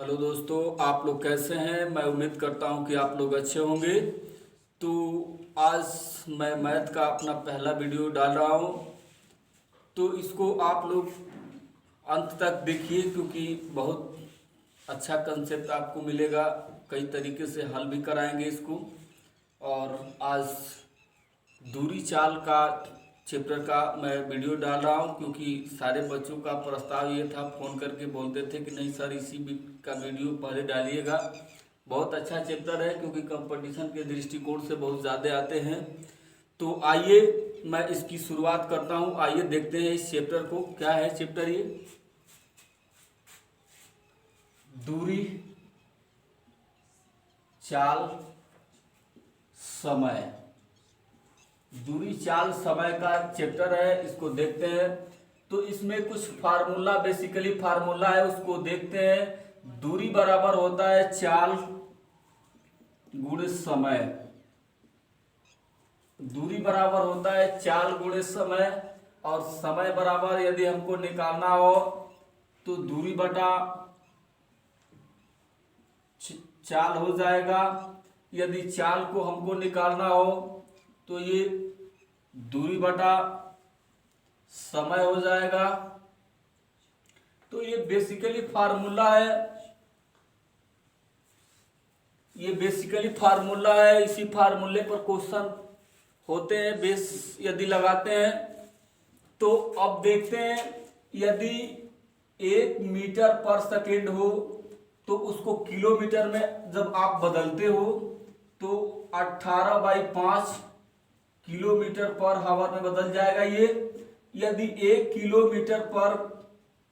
Hello दोस्तों, आप लोग कैसे हैं। मैं उम्मीद करता हूं कि आप लोग अच्छे होंगे। तो आज मैं मैथ का अपना पहला वीडियो डाल रहा हूं, तो इसको आप लोग अंत तक देखिए क्योंकि बहुत अच्छा कंसेप्ट आपको मिलेगा। कई तरीके से हल भी कराएंगे इसको। और आज दूरी चाल का चैप्टर का मैं वीडियो डाल रहा हूं क्योंकि सारे बच्चों का प्रस्ताव ये था, फ़ोन करके बोलते थे कि नहीं सर का वीडियो पहले डालिएगा। बहुत अच्छा चैप्टर है क्योंकि कंपटीशन के दृष्टिकोण से बहुत ज़्यादा आते हैं। तो आइए मैं इसकी शुरुआत करता हूं। आइए देखते हैं इस चैप्टर को। क्या है चैप्टर ये? दूरी चाल समय। दूरी चाल समय का चैप्टर है, इसको देखते हैं। तो इसमें कुछ फार्मूला, बेसिकली फार्मूला है, उसको देखते हैं। दूरी बराबर होता है चाल गुणे समय। दूरी बराबर होता है चाल गुणे समय। और समय बराबर यदि हमको निकालना हो तो दूरी बटा चाल हो जाएगा। यदि चाल को हमको निकालना हो तो ये दूरी बटा समय हो जाएगा। तो ये बेसिकली फार्मूला है। ये बेसिकली फार्मूला है। इसी फार्मूले पर क्वेश्चन होते हैं, बेस यदि लगाते हैं। तो अब देखते हैं, यदि 1 मीटर पर सेकेंड हो तो उसको किलोमीटर में जब आप बदलते हो तो 18/5 किलोमीटर पर हावर में बदल जाएगा ये। यदि 1 किलोमीटर पर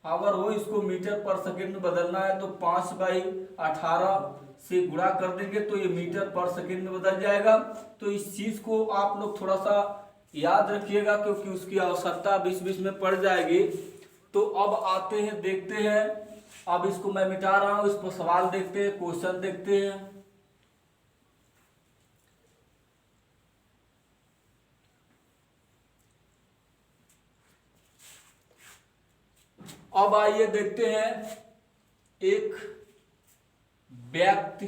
हावर हो, इसको मीटर पर सेकेंड में बदलना है तो 5/18 से गुणा कर देंगे तो ये मीटर पर सेकेंड में बदल जाएगा। तो इस चीज को आप लोग थोड़ा सा याद रखिएगा क्योंकि उसकी आवश्यकता बीच बीच में पड़ जाएगी। तो अब आते हैं, देखते हैं। अब इसको मैं मिटा रहा हूं, इस पर सवाल देखते हैं, क्वेश्चन देखते हैं। अब आइए देखते हैं। एक व्यक्ति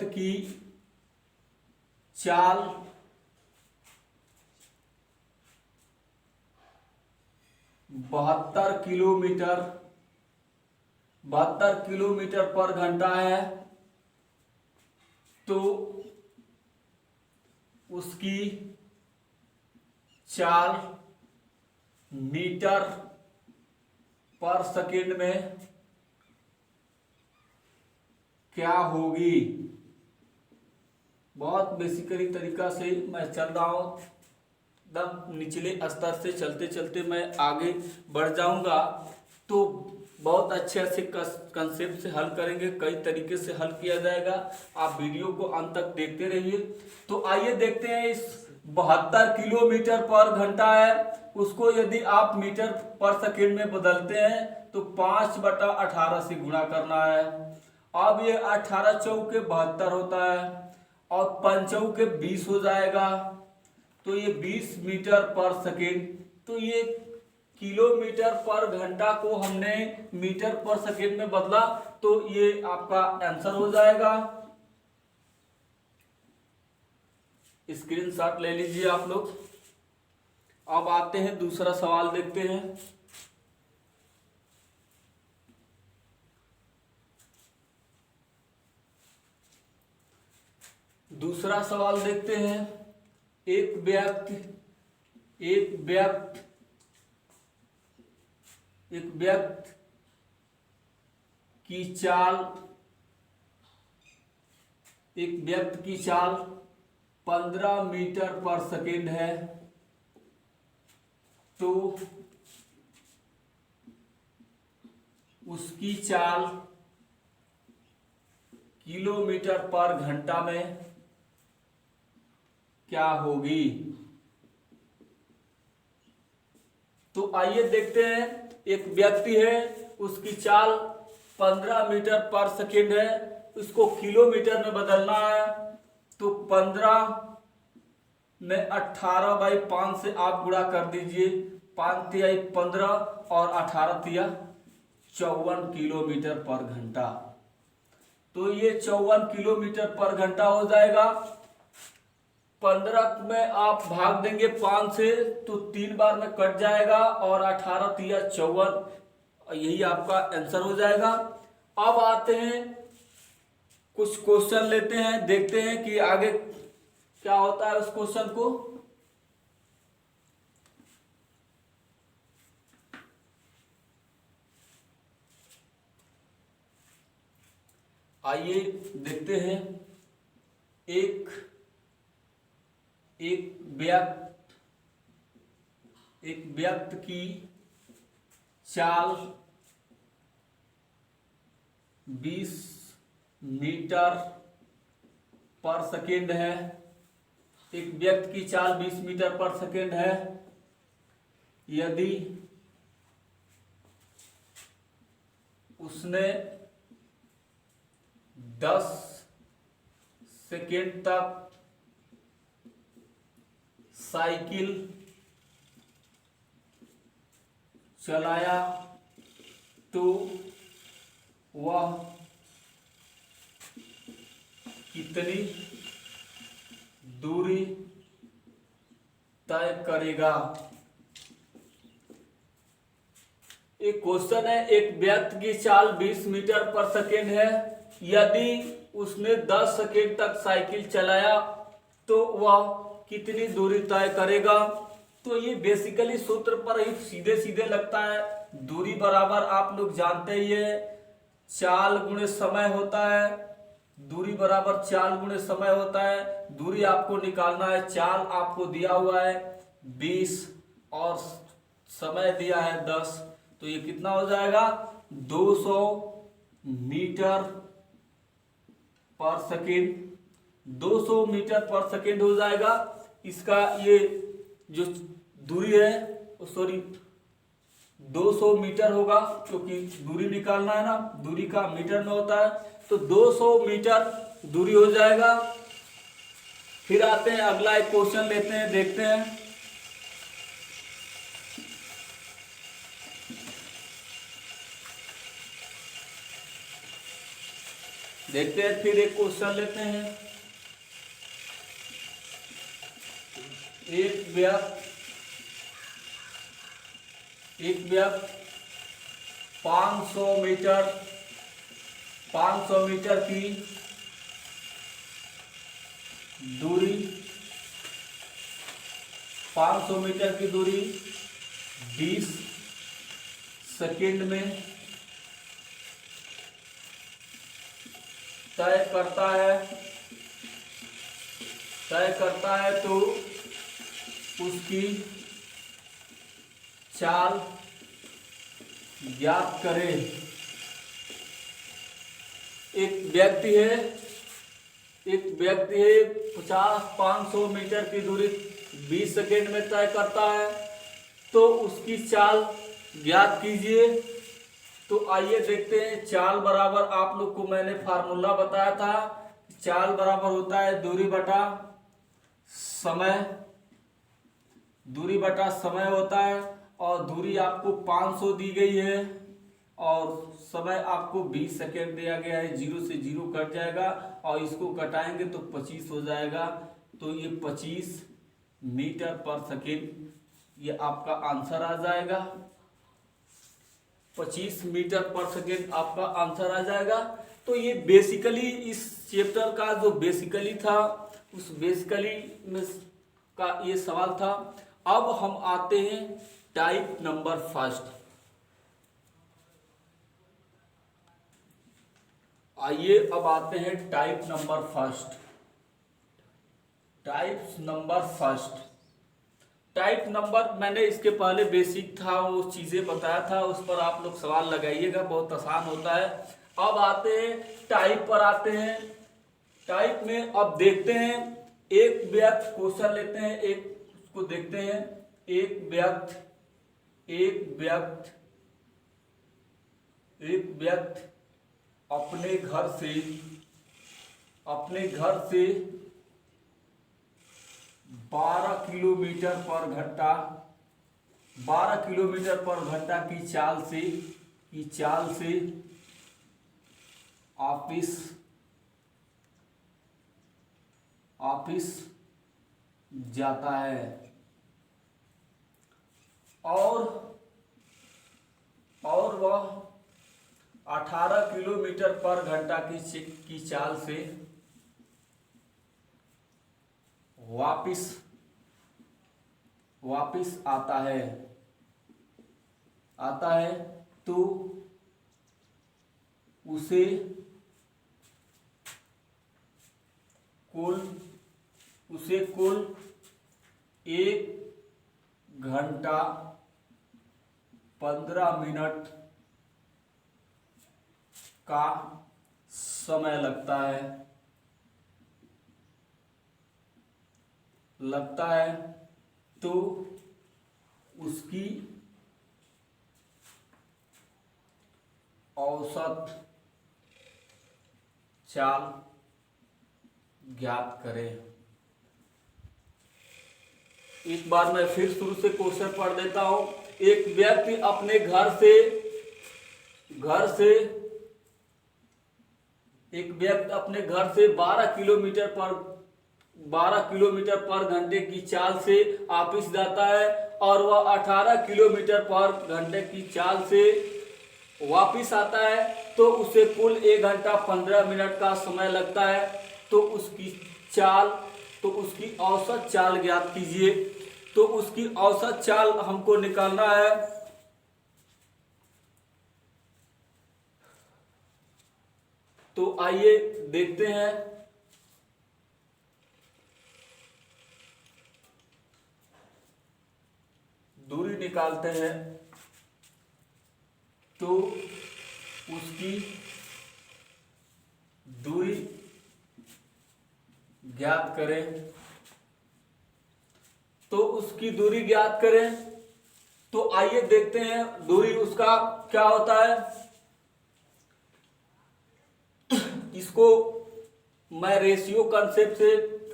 की चाल 72 किलोमीटर पर घंटा है। तो उसकी चाल मीटर पर सेकेंड में क्या होगी। बहुत बेसिकली तरीका से मैं चल रहा हूं, एकदम निचले स्तर से चलते चलते मैं आगे बढ़ जाऊंगा। तो बहुत अच्छे से कंसेप्ट से हल करेंगे, कई तरीके से हल किया जाएगा। आप वीडियो को अंत तक देखते रहिए। तो आइए देखते हैं। इस 72 किलोमीटर पर घंटा है, उसको यदि आप मीटर पर सेकेंड में बदलते हैं तो 5/18 से गुणा करना है। अब ये 18 चौके 72 होता है और 5 चौके 20 हो जाएगा। तो ये 20 मीटर पर सेकेंड। तो ये किलोमीटर पर घंटा को हमने मीटर पर सेकेंड में बदला तो ये आपका आंसर हो जाएगा। स्क्रीनशॉट ले लीजिए आप लोग। अब आते हैं, दूसरा सवाल देखते हैं। दूसरा सवाल देखते हैं। एक व्यक्ति की चाल 15 मीटर पर सेकेंड है। तो उसकी चाल किलोमीटर पर घंटा में क्या होगी। तो आइए देखते हैं। एक व्यक्ति है, उसकी चाल 15 मीटर पर सेकेंड है, उसको किलोमीटर में बदलना है। तो 15 में 18/5 से आप गुणा कर दीजिए। 5 तिया 15 और 18 तिया 54 किलोमीटर पर घंटा। तो ये 54 किलोमीटर पर घंटा हो जाएगा। 15 में आप भाग देंगे 5 से तो 3 बार में कट जाएगा और 18 तिया 54, यही आपका आंसर हो जाएगा। अब आते हैं कुछ क्वेश्चन लेते हैं, देखते हैं कि आगे क्या होता है उस क्वेश्चन को। आइए देखते हैं। एक व्यक्ति की चाल 20 मीटर पर सेकेंड है। एक व्यक्ति की चाल 20 मीटर पर सेकेंड है। यदि उसने 10 सेकेंड तक साइकिल चलाया तो वह कितनी दूरी तय करेगा। एक क्वेश्चन है, एक व्यक्ति की चाल 20 मीटर पर सेकेंड है। यदि उसने 10 सेकेंड तक साइकिल चलाया तो वह कितनी दूरी तय करेगा। तो ये बेसिकली सूत्र पर ही सीधे सीधे लगता है। दूरी बराबर आप लोग जानते ही है, चाल गुणे समय होता है। दूरी बराबर चाल गुणे समय होता है। दूरी आपको निकालना है, चाल आपको दिया हुआ है 20 और समय दिया है 10, तो ये कितना हो जाएगा 200 मीटर पर सेकेंड। 200 मीटर पर सेकेंड हो जाएगा। इसका ये जो दूरी है, सॉरी 200 मीटर होगा, क्योंकि दूरी निकालना है ना, दूरी का मीटर में होता है, तो 200 मीटर दूरी हो जाएगा। फिर आते हैं अगला एक क्वेश्चन लेते हैं, देखते हैं। देखते हैं फिर एक क्वेश्चन लेते हैं। एक व्यक्ति 500 मीटर की दूरी 20 सेकेंड में तय करता है तो उसकी चाल ज्ञात करें। एक व्यक्ति है 500 मीटर की दूरी 20 सेकेंड में तय करता है, तो उसकी चाल ज्ञात कीजिए। तो आइए देखते हैं। चाल बराबर आप लोग को मैंने फार्मूला बताया था, चाल बराबर होता है दूरी बटा समय होता है। और दूरी आपको 500 दी गई है और समय आपको 20 सेकेंड दिया गया है। 0 से 0 कट जाएगा और इसको कटाएंगे तो 25 हो जाएगा। तो ये 25 मीटर पर सेकेंड ये आपका आंसर आ जाएगा। 25 मीटर पर सेकेंड आपका आंसर आ जाएगा। तो ये बेसिकली इस चैप्टर का जो बेसिकली था, उस बेसिकली में का ये सवाल था। अब हम आते हैं टाइप नंबर फर्स्ट। आइए अब आते हैं type number first. Type number मैंने इसके पहले बेसिक था वो चीजें बताया था, उस पर आप लोग सवाल लगाइएगा, बहुत आसान होता है। अब आते हैं टाइप पर आते हैं। टाइप में अब देखते हैं एक व्यक्ति, क्वेश्चन लेते हैं, एक उसको देखते हैं। एक व्यक्ति अपने घर से 12 किलोमीटर पर घंटा की चाल से की चाल से ऑफिस जाता है और वह 18 किलोमीटर पर घंटा की चाल से वापिस आता है तो उसे कुल 1 घंटा 15 मिनट का समय लगता है तो उसकी औसत चाल ज्ञात करें। एक बार मैं फिर शुरू से क्वेश्चन पढ़ देता हूं। एक व्यक्ति अपने घर से 12 किलोमीटर पर घंटे की चाल से ऑफिस जाता है और वह 18 किलोमीटर पर घंटे की चाल से वापिस आता है तो उसे कुल 1 घंटा 15 मिनट का समय लगता है तो उसकी औसत चाल ज्ञात कीजिए। तो उसकी औसत चाल हमको निकालना है। तो आइए देखते हैं। दूरी निकालते हैं तो उसकी दूरी ज्ञात करें। तो आइए देखते हैं दूरी उसका क्या होता है। इसको मैं रेशियो कंसेप्ट से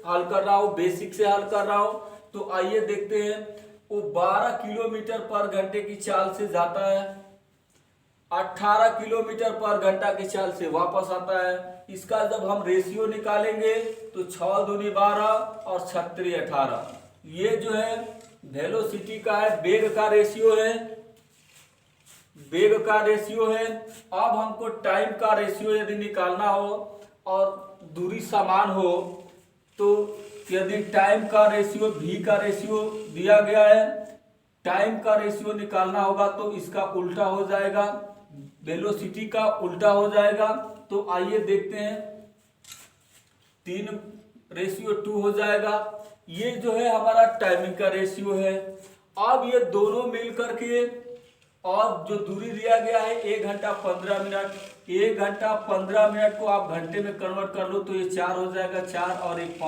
हल कर रहा हूं, बेसिक से हल कर रहा हूं। तो आइए देखते हैं। वो 12 किलोमीटर पर घंटे की चाल से जाता है, 18 किलोमीटर पर घंटा की चाल से वापस आता है। इसका जब हम रेशियो निकालेंगे तो 6 दूनी 12 और 36 18। ये जो है वेलोसिटी का है, वेग का रेशियो है। अब हमको टाइम का रेशियो यदि निकालना हो और दूरी समान हो तो यदि टाइम का रेशियो v का रेशियो दिया गया है, टाइम का रेशियो निकालना होगा तो इसका उल्टा हो जाएगा, वेलोसिटी का उल्टा हो जाएगा। तो आइए देखते हैं। 3:2 हो जाएगा। ये जो है हमारा टाइमिंग का रेशियो है। अब ये दोनों मिलकर के और जो दूरी दिया गया है 1 घंटा 15 मिनट, 1 घंटा 15 मिनट को आप घंटे में कन्वर्ट कर लो तो ये 4 हो जाएगा। 4 और 1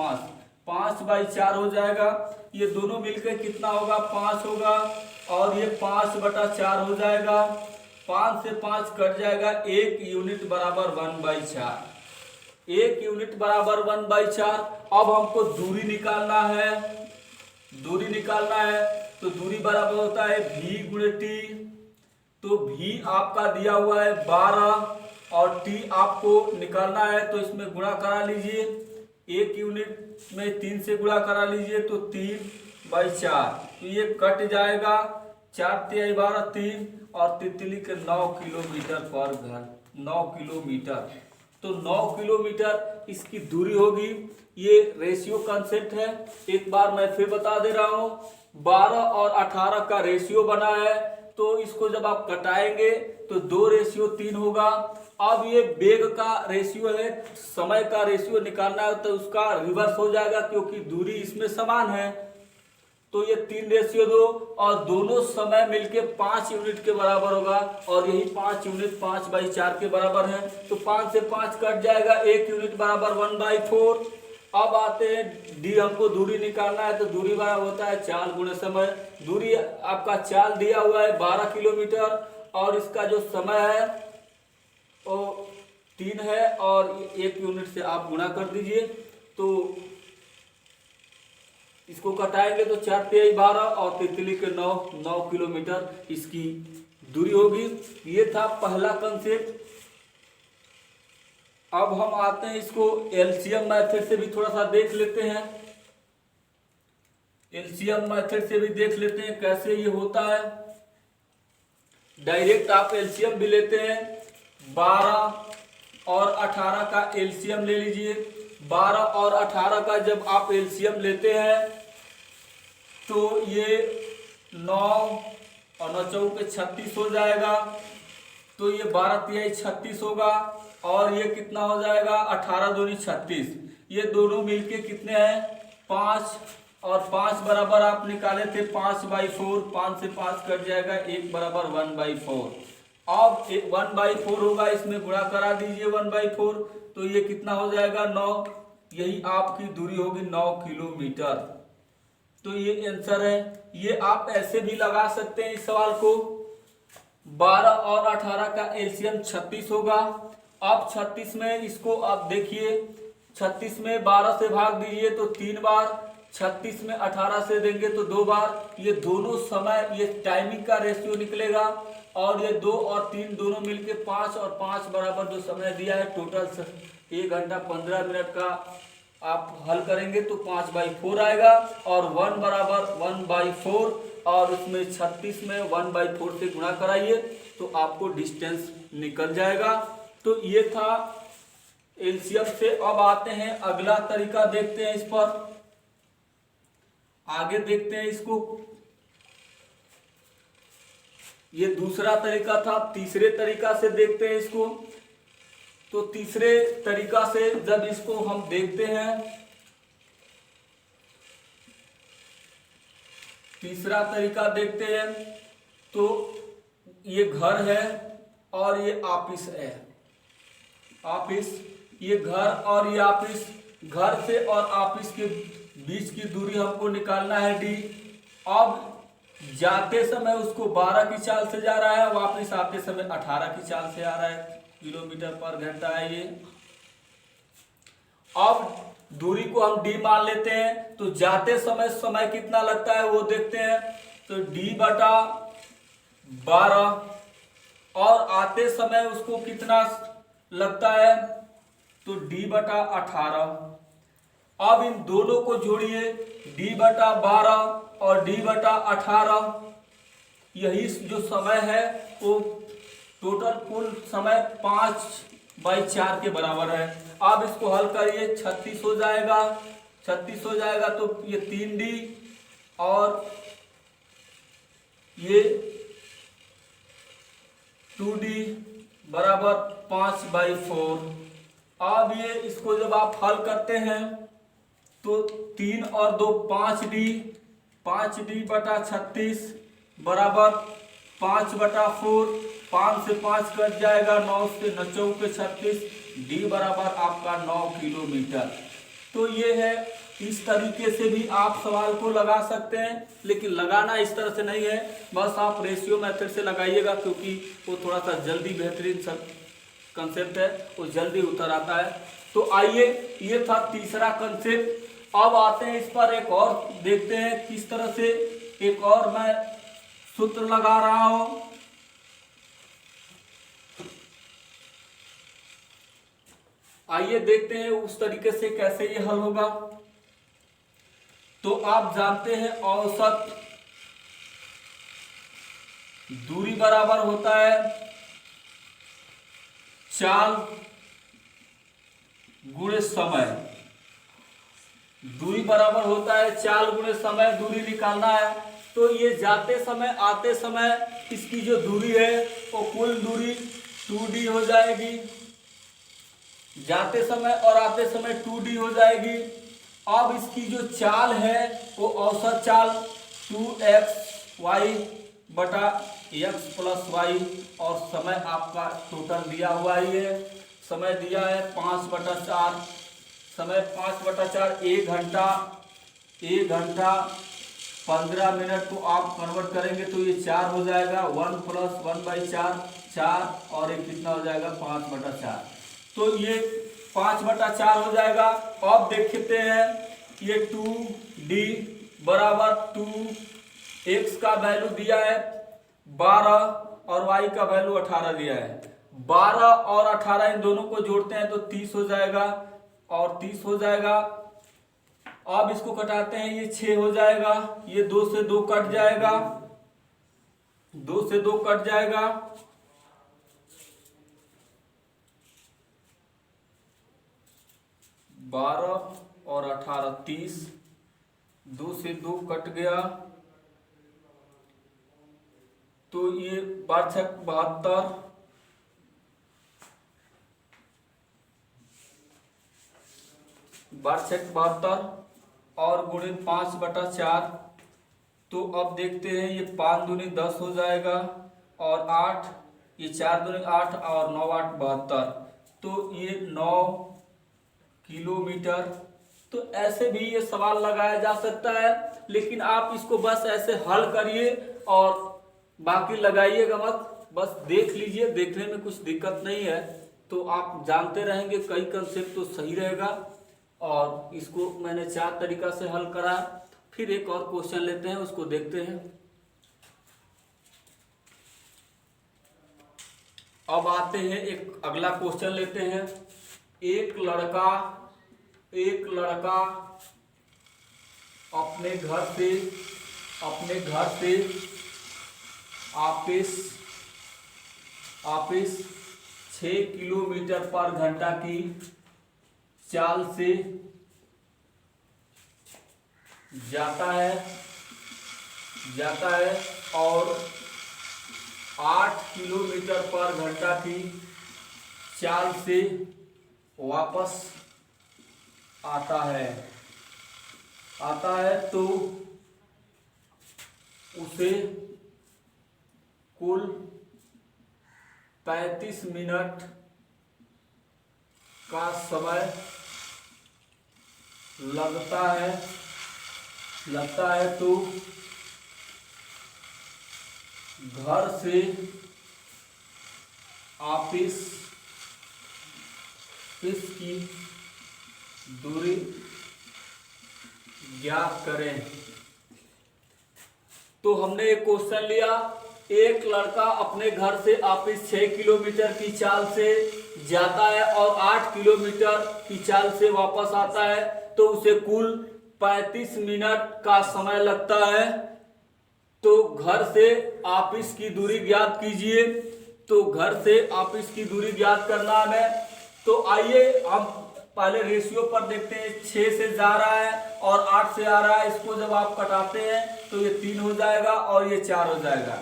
5, 5/4 हो जाएगा। ये दोनों मिलकर कितना होगा? 5 होगा और ये 5/4 हो जाएगा। 5 से 5 कट जाएगा। 1 यूनिट बराबर 1/4। 1 यूनिट बराबर 1/4। अब हमको दूरी निकालना है। तो दूरी बराबर होता है v गुणे t। तो v आपका दिया हुआ है 12 और t आपको निकालना है तो इसमें गुणा करा लीजिए। 1 यूनिट में 3 से गुणा करा लीजिए तो 3/4। तो ये कट जाएगा। 4 × 12 3 और तितली के 9 किलोमीटर पर घंटा, 9 किलोमीटर। तो 9 किलोमीटर इसकी दूरी होगी। ये रेशियो कंसेप्ट है। एक बार मैं फिर बता दे रहा हूं। 12 और 18 का रेशियो बना है तो इसको जब आप कटाएंगे तो 2:3 होगा। अब ये वेग का रेशियो है, समय का रेशियो निकालना है तो उसका रिवर्स हो जाएगा क्योंकि दूरी इसमें समान है। तो ये 3:2 और दोनों समय मिलके 5 यूनिट के बराबर होगा और यही 5 यूनिट 5/4 के बराबर है। तो 5 से 5 कट जाएगा। 1 यूनिट बराबर 1/4। अब आते हैं डी, हमको दूरी निकालना है तो दूरी बराबर होता है चाल गुणे समय। दूरी आपका चाल दिया हुआ है 12 किलोमीटर और इसका जो समय है वो 3 है और 1 यूनिट से आप गुणा कर दीजिए। तो इसको कटाएंगे तो 4 × 12 और तितली के 9 किलोमीटर इसकी दूरी होगी। ये था पहला कंसेप्ट। अब हम आते हैं इसको एलसीएम मेथड से भी थोड़ा सा देख लेते हैं। एलसीएम मेथड से भी देख लेते हैं कैसे ये होता है। डायरेक्ट आप एलसीएम भी लेते हैं। 12 और 18 का एलसीएम ले लीजिए। 12 और 18 का जब आप एलसीएम लेते हैं तो ये 9 और 9 चौके 36 हो जाएगा। तो ये 12 तिहाई 36 होगा और ये कितना हो जाएगा 18 दूनी 36। ये दोनों मिलके कितने हैं 5 और 5 बराबर आप निकाले थे 5/4। 5 से 5 कट जाएगा 1 बराबर 1/4। अब 1/4 होगा, इसमें गुणा करा दीजिए 1/4 तो ये कितना हो जाएगा 9। यही आपकी दूरी होगी 9 किलोमीटर। तो ये आंसर है। ये आप ऐसे भी लगा सकते हैं इस सवाल को। 12 और 18 का एलसीएम 36 होगा। अब 36 में इसको आप देखिए, 36 में 12 से भाग दीजिए तो 3 बार, 36 में 18 से देंगे तो 2 बार। ये दोनों समय, ये टाइमिंग का रेशियो निकलेगा और ये 2 और 3 दोनों मिलके 5 और 5 बराबर जो समय दिया है टोटल 1 घंटा 15 मिनट का आप हल करेंगे तो 5/4 आएगा और 1 बराबर 1/4 और उसमें 36 में 1/4 से गुणा कराइए तो आपको डिस्टेंस निकल जाएगा। तो ये था एलसीएम से। अब आते हैं अगला तरीका देखते हैं, इस पर आगे देखते हैं इसको। ये दूसरा तरीका था। तीसरे तरीका से देखते हैं इसको। तो तीसरे तरीका से जब इसको हम देखते हैं, तीसरा तरीका देखते हैं तो ये घर है और ये ऑफिस है। ऑफिस, ये घर और ये ऑफिस। घर से और ऑफिस के बीच की दूरी हमको निकालना है डी। अब जाते समय उसको 12 की चाल से जा रहा है, वापस आते समय 18 की चाल से आ रहा है, किलोमीटर पर घंटा है ये। अब दूरी को हम डी मान लेते हैं तो जाते समय कितना लगता है वो देखते हैं। तो d/12 और आते समय उसको कितना लगता है तो d/18। अब इन दोनों को जोड़िए, d/12 और d/18। यही जो समय है वो टोटल कुल समय 5/4 के बराबर है। अब इसको हल करिए, 36 हो जाएगा। 36 हो जाएगा तो ये 3d और ये 2d बराबर 5/4। अब ये इसको जब आप हल करते हैं तो 3 और 2 5d, 5d/36 बराबर 5/4। 5 से 5 कट जाएगा, 9 से 9 चौके 36, d बराबर आपका 9 किलोमीटर। तो ये है। इस तरीके से भी आप सवाल को लगा सकते हैं, लेकिन लगाना इस तरह से नहीं है, बस आप रेशियो मेथड से लगाइएगा क्योंकि वो थोड़ा सा जल्दी बेहतरीन सब कंसेप्ट है, वो जल्दी उतर आता है। तो आइए, ये था तीसरा कंसेप्ट। अब आते हैं इस पर एक और देखते हैं किस तरह से एक और मैं सूत्र लगा रहा हूं। आइए देखते हैं उस तरीके से कैसे ये हल होगा। तो आप जानते हैं औसत दूरी बराबर होता है चाल गुणे समय। दूरी बराबर होता है चाल गुणे समय। दूरी निकालना है तो ये जाते समय आते समय इसकी जो दूरी है वो कुल दूरी 2d हो जाएगी। जाते समय और आते समय 2d हो जाएगी। अब इसकी जो चाल है वो औसत चाल 2xy/x + y और समय आपका टोटल दिया हुआ ही है। समय दिया है 5/4। समय 5/4 1 घंटा 15 मिनट को आप कन्वर्ट करेंगे तो ये 4 हो जाएगा। 1 + 1/4 4 और ये कितना हो जाएगा 5/4। तो ये 5/4 हो जाएगा। अब देखते हैं ये 2d बराबर 2x का वैल्यू दिया है 12 और y का वैल्यू 18 दिया है। 12 और 18 इन दोनों को जोड़ते हैं तो 30 हो जाएगा और 30 हो जाएगा। अब इसको कटाते हैं, ये 6 हो जाएगा, ये 2 से 2 कट जाएगा, 2 से 2 कट जाएगा, 12 और 18 30, 2 से 2 कट गया तो ये 12 72, 72 और गुणे 5/4। तो अब देखते हैं, ये 5 दूनी 10 हो जाएगा और 8, ये 4 दूनी 8 और 9 8 72, तो ये 9 किलोमीटर। तो ऐसे भी ये सवाल लगाया जा सकता है, लेकिन आप इसको बस ऐसे हल करिए और बाकी लगाइएगा मत, बस देख लीजिए, देखने में कुछ दिक्कत नहीं है तो आप जानते रहेंगे, कई कंसेप्ट तो सही रहेगा। और इसको मैंने 4 तरीका से हल करा। फिर एक और क्वेश्चन लेते हैं, उसको देखते हैं। अब आते हैं, एक अगला क्वेश्चन लेते हैं। एक लड़का अपने घर से ऑफिस 6 किलोमीटर पर घंटा की चाल से जाता है और 8 किलोमीटर पर घंटा की चाल से वापस आता है तो उसे कुल 35 मिनट का समय लगता है तो घर से ऑफिस की दूरी ज्ञात करें। तो हमने एक क्वेश्चन लिया, एक लड़का अपने घर से ऑफिस 6 किलोमीटर की चाल से जाता है और 8 किलोमीटर की चाल से वापस आता है तो उसे कुल 35 मिनट का समय लगता है। तो घर से ऑफिस की दूरी ज्ञात कीजिए। तो घर से ऑफिस की दूरी ज्ञात करना है, तो आइए हम पहले रेशियो पर देखते हैं। 6 से जा रहा है और 8 से आ रहा है, इसको जब आप कटाते हैं तो ये 3 हो जाएगा और ये 4 हो जाएगा।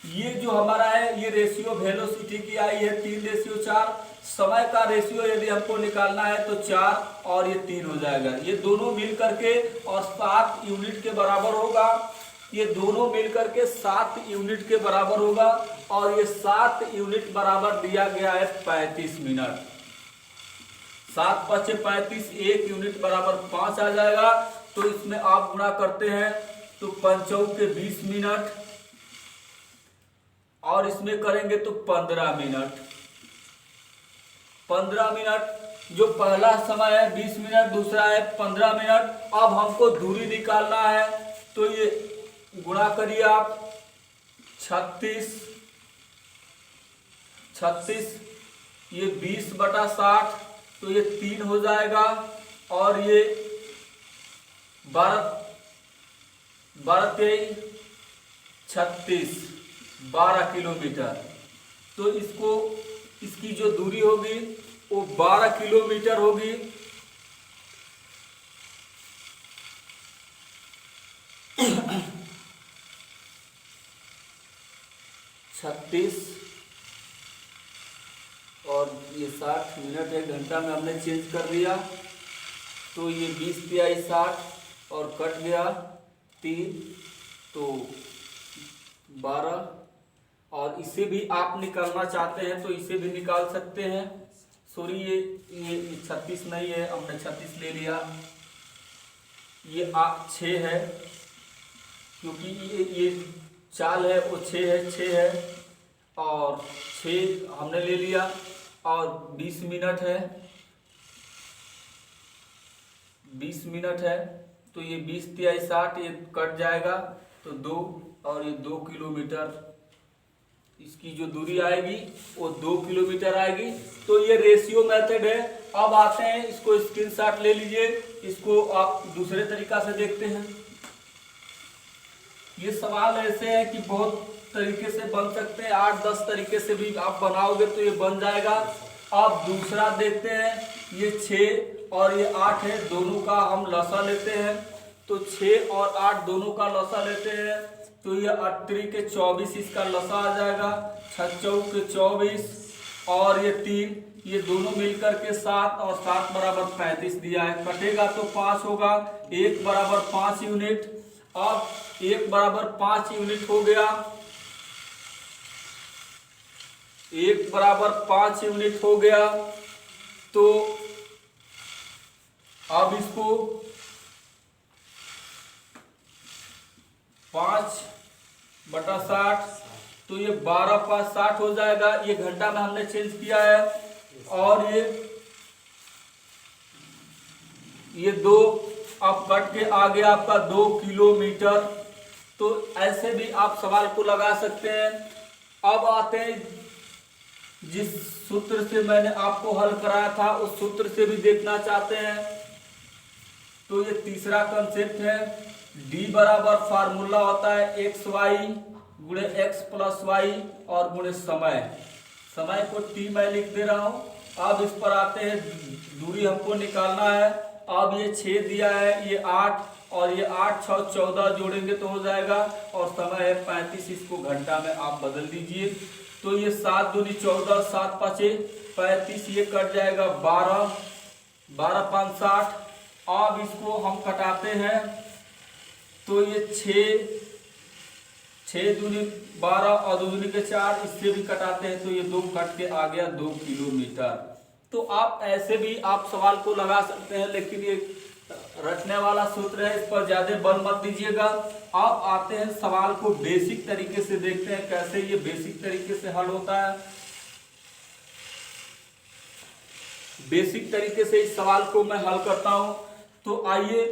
ये जो हमारा है, ये रेशियो वेलोसिटी की आई है 3:4। समय का रेशियो यदि हमको निकालना है तो 4 और ये 3 हो जाएगा। ये दोनों मिल करके और 7 यूनिट के बराबर होगा। ये दोनों मिल करके 7 यूनिट के बराबर होगा और ये 7 यूनिट बराबर दिया गया है 35 मिनट। 7 × 5 = 35, 1 यूनिट बराबर 5 आ जाएगा। तो इसमें आप गुणा करते हैं तो 5 के 20 मिनट और इसमें करेंगे तो 15 मिनट। 15 मिनट, जो पहला समय है 20 मिनट, दूसरा है 15 मिनट। अब हमको दूरी निकालना है तो ये गुणा करिए आप, 36, ये 20/60 तो ये 3 हो जाएगा और ये 12 23 36 12 किलोमीटर। तो इसकी जो दूरी होगी वो 12 किलोमीटर होगी। छत्तीस और ये 60 मिनट, 1 घंटा में हमने चेंज कर दिया। तो ये 20 × 60 और कट गया 3, तो 12। और इसे भी आप निकालना चाहते हैं तो इसे भी निकाल सकते हैं। सॉरी, ये 36 नहीं है, हमने 36 ले लिया। ये 6 है, क्योंकि ये चाल है वो 6 है और 6 हमने ले लिया और 20 मिनट है, 20 मिनट है। तो ये 20 × 60 ये कट जाएगा तो 2 और ये 2 किलोमीटर इसकी जो दूरी आएगी वो 2 किलोमीटर आएगी। तो ये रेशियो मेथड है। अब आते हैं, इसको स्क्रीनशॉट ले लीजिए, इसको आप दूसरे तरीका से देखते हैं। ये सवाल ऐसे है कि बहुत तरीके से बन सकते हैं, 8-10 तरीके से भी आप बनाओगे तो ये बन जाएगा। अब दूसरा देखते हैं, ये 6 और ये 8 है, दोनों का हम लसा लेते हैं। तो 6 और 8 दोनों का लसा लेते हैं, तो ये 8 के 24 इसका लसा आ जाएगा, 6 के 24 और ये 3, ये दोनों मिलकर के 7 और 7 बराबर 35 दिया है। कटेगा तो 5 होगा, 1 बराबर 5 यूनिट। अब 1 बराबर 5 यूनिट हो गया, 1 बराबर 5 यूनिट हो गया। तो अब इसको 5/60, तो ये 12/5 हो जाएगा। ये घंटा में हमने चेंज किया है। और ये 2 अब कट के आ गया आपका 2 किलोमीटर। तो ऐसे भी आप सवाल को लगा सकते हैं। अब आते हैं, जिस सूत्र से मैंने आपको हल कराया था उस सूत्र से भी देखना चाहते हैं। तो ये तीसरा कंसेप्ट है, डी बराबर फार्मूला होता है एक्स वाई गुणे एक्स प्लस वाई और गुणे समय। समय को टी मैं लिख दे रहा हूं। अब इस पर आते हैं, दूरी हमको निकालना है। अब ये 6 दिया है, ये 8 और ये 8 6 14 जोड़ेंगे तो हो जाएगा, और समय है 35। इसको घंटा में आप बदल दीजिए। तो ये 7 दूनी 14, 7 5 35, ये कट जाएगा 12, 12×5 60। अब इसको हम कटाते हैं, तो ये 6 दूनी 12 और 2 दूनी के 4, इससे भी कटाते हैं तो ये 2 कट के आ गया 2 किलोमीटर। तो आप ऐसे भी आप सवाल को लगा सकते हैं, लेकिन ये रटने वाला सूत्र है, इस पर ज्यादा बल मत दीजिएगा। अब आते हैं सवाल को बेसिक तरीके से देखते हैं, कैसे ये बेसिक तरीके से हल होता है। बेसिक तरीके से इस सवाल को मैं हल करता हूं। तो आइए,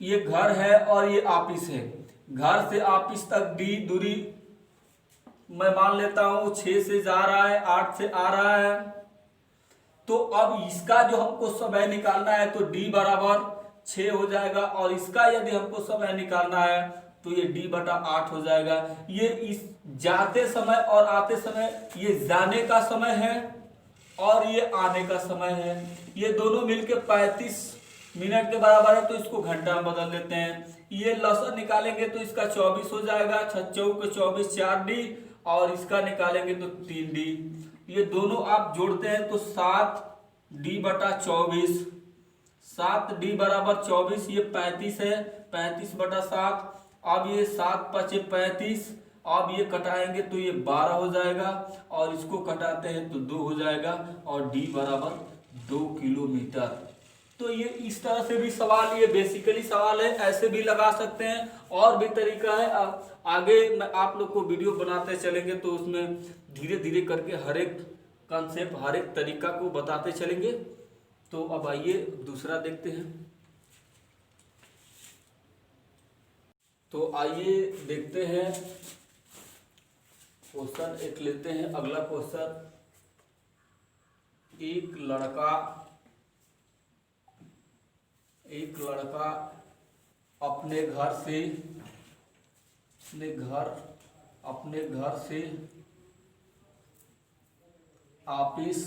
ये घर है और ये ऑफिस है। घर से ऑफिस तक डी दूरी मैं मान लेता हूं 6 से जा रहा है, 8 से आ रहा है। तो अब इसका जो हमको समय निकालना है तो d बराबर 6 हो जाएगा, और इसका यदि हमको समय निकालना है तो ये d/8 हो जाएगा। ये इस जाते समय और आते समय, ये जाने का समय है और ये आने का समय है। ये दोनों मिलके 35 मिनट के बराबर है, तो इसको घंटा में बदल देते हैं। ये लसन निकालेंगे तो इसका 24 हो जाएगा, 6 के 24 4d, और इसका निकालेंगे तो 3d। ये दोनों आप जोड़ते हैं तो 7d/24, 7d बराबर 24, ये 35 है, 35/7। अब ये 7 5 35, अब ये कटाएंगे तो ये 12 हो जाएगा, और इसको कटाते हैं तो 2 हो जाएगा, और d बराबर 2 किलोमीटर। तो ये इस तरह से भी सवाल, ये बेसिकली सवाल है, ऐसे भी लगा सकते हैं। और भी तरीका है, आगे मैं आप लोग को वीडियो बनाते चलेंगे तो उसमें धीरे धीरे करके हर एक कंसेप्ट, हर एक तरीका को बताते चलेंगे। तो अब आइए दूसरा देखते हैं। तो आइए देखते हैं, क्वेश्चन एक लेते हैं। अगला क्वेश्चन, एक लड़का अपने घर से ऑफिस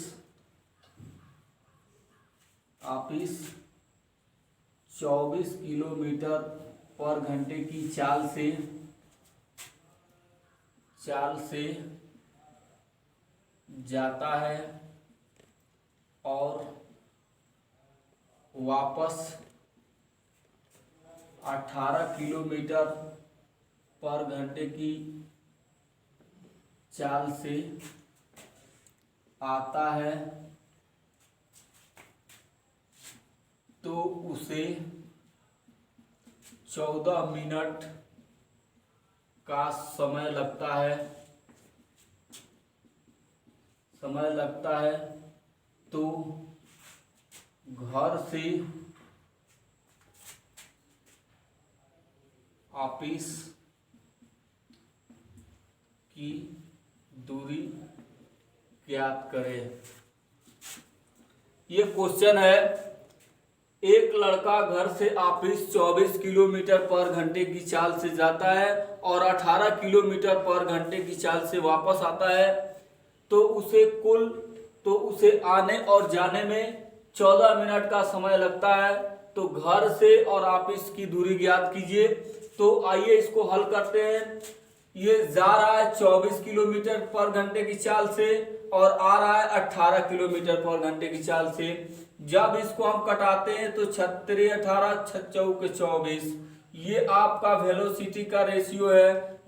24 किलोमीटर पर घंटे की चाल से जाता है और वापस 18 किलोमीटर पर घंटे की चाल से आता है, तो उसे 14 मिनट का समय लगता है। तो घर से ऑफिस की दूरी ज्ञात करें। ये क्वेश्चन है, एक लड़का घर से ऑफिस 24 किलोमीटर पर घंटे की चाल से जाता है और 18 किलोमीटर पर घंटे की चाल से वापस आता है, तो उसे आने और जाने में 14 मिनट का समय लगता है। तो घर से और ऑफिस की दूरी ज्ञात कीजिए। तो आइए इसको हल करते हैं। ये जा रहा है 24 किलोमीटर पर घंटे की चाल से और आ रहा है 18 किलोमीटर पर घंटे की चाल से। जब इसको हम कटाते हैं तो 36 18 6 24, ये आपका वेलोसिटी का रेशियो है।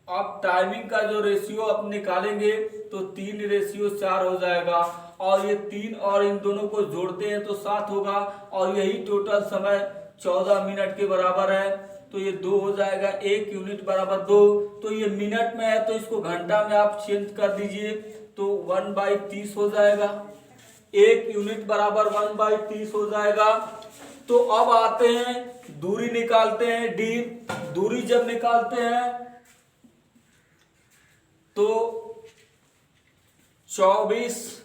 आप टाइमिंग का जो रेशियो आप निकालेंगे तो 3:4 हो जाएगा, और ये 3 और इन दोनों को जोड़ते हैं तो 7 होगा, और यही टोटल समय 14 मिनट के बराबर है। तो ये 2 हो जाएगा, 1 यूनिट बराबर 2। तो ये मिनट में है तो इसको घंटा में आप चेंज कर दीजिए, तो 1/30 हो जाएगा। 1 यूनिट बराबर 1/30 हो जाएगा। तो अब आते हैं दूरी निकालते हैं, डी। दूरी जब निकालते हैं तो 24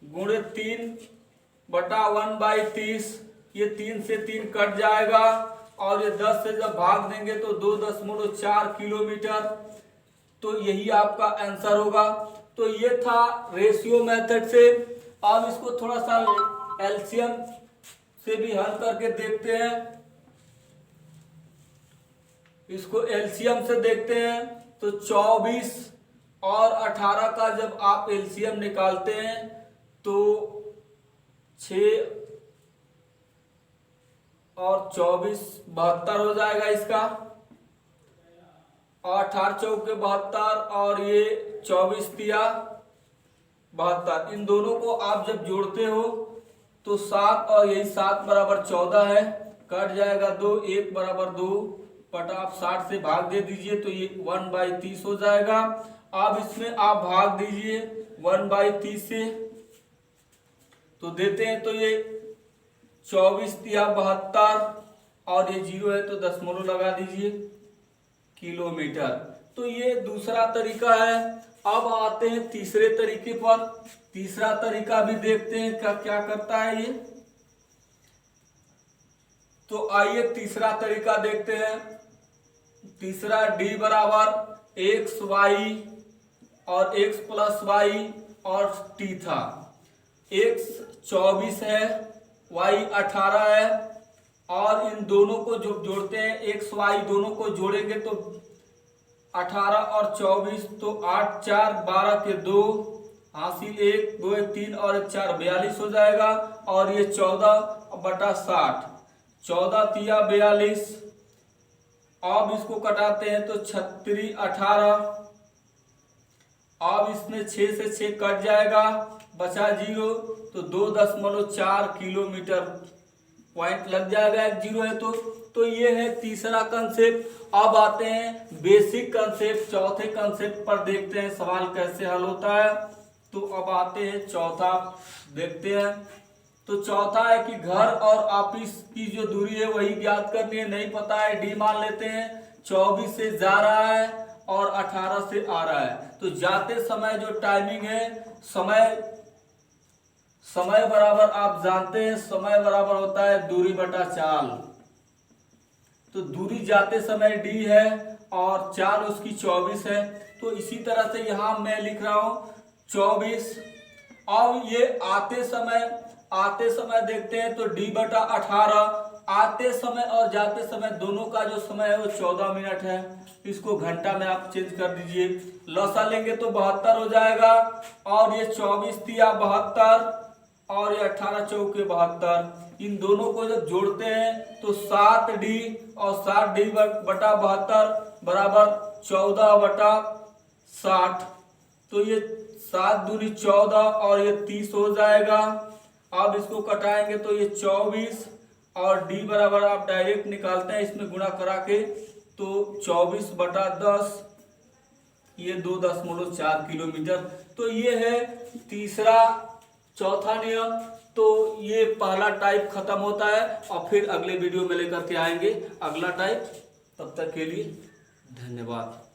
गुणे 3/1/30, ये 3 से 3 कट जाएगा, और ये 10 से जब भाग देंगे तो 2.4 किलोमीटर। तो यही आपका आंसर होगा। तो ये था रेशियो मेथड से। अब इसको थोड़ा सा एलसीएम से भी हल करके देखते हैं। इसको एलसीएम से देखते हैं तो 24 और 18 का जब आप एलसीएम निकालते हैं तो 6 और 24 72 हो जाएगा इसका, और 18 चौके 72, और ये 24 तिया 72। इन दोनों को आप जब जोड़ते हो तो 7 और यही 7 बराबर 14 है, कट जाएगा 2, 1 बराबर 2, बटा आप 60 से भाग दे दीजिए तो ये 1/30 हो जाएगा। अब इसमें आप भाग दीजिए 1/30 से, तो देते हैं तो ये 24 तिया 72, और ये 0 है तो दशमलव लगा दीजिए, किलोमीटर। तो ये दूसरा तरीका है। अब आते हैं तीसरे तरीके पर। तीसरा तरीका भी देखते हैं क्या करता है ये। तो आइए तीसरा तरीका देखते हैं। तीसरा डी बराबर XY और X + Y और T था। X 24 है, Y 18 है, और इन दोनों को जो जोड़ते हैं XY दोनों को जोड़ेंगे तो 18 और 24, तो 8 4 12 के 2 हासिल 1 2 1 3 और 1 4 42 हो जाएगा, और ये 14/60, 14 तिया 42। अब इसको कटाते हैं तो 36 18, अब इसमें 6 से 6 कट जाएगा, बचा 0, तो 2.4 किलोमीटर पॉइंट लग जाएगा, एक 0 है तो ये है तीसरा कंसेप्ट। अब आते हैं बेसिक कंसेप्ट, चौथे कंसेप्ट पर देखते हैं सवाल कैसे हल होता है। तो अब आते हैं चौथा देखते हैं। तो चौथा है कि घर और ऑफिस की जो दूरी है वही ज्ञात करनी है, नहीं पता है, डी मान लेते हैं। 24 से जा रहा है और 18 से आ रहा है, तो जाते समय जो टाइमिंग है, समय बराबर आप जानते हैं, समय बराबर होता है दूरी बटा चाल। तो दूरी जाते समय डी है और चाल उसकी 24 है। तो इसी तरह से यहाँ मैं लिख रहा हूँ 24। अब ये आते समय देखते हैं तो डी बटा 18। आते समय और जाते समय दोनों का जो समय है वो 14 मिनट है। इसको घंटा में आप चेंज कर दीजिए, लसा लेंगे तो 72 हो जाएगा, और ये 24 तिया 72 और ये 18 चौके 72। इन दोनों को जब जोड़ते हैं तो 7D और 7D बटा 72 बराबर 14/60। तो ये 7 दूनी 14 और ये 30 हो जाएगा। अब इसको कटाएंगे तो ये 24 और डी बराबर आप डायरेक्ट निकालते हैं इसमें गुणा करा के, तो 24/10, ये 2.4 किलोमीटर। तो ये है तीसरा चौथा नियम। तो ये पहला टाइप खत्म होता है, और फिर अगले वीडियो में लेकर के आएंगे अगला टाइप। तब तक के लिए धन्यवाद।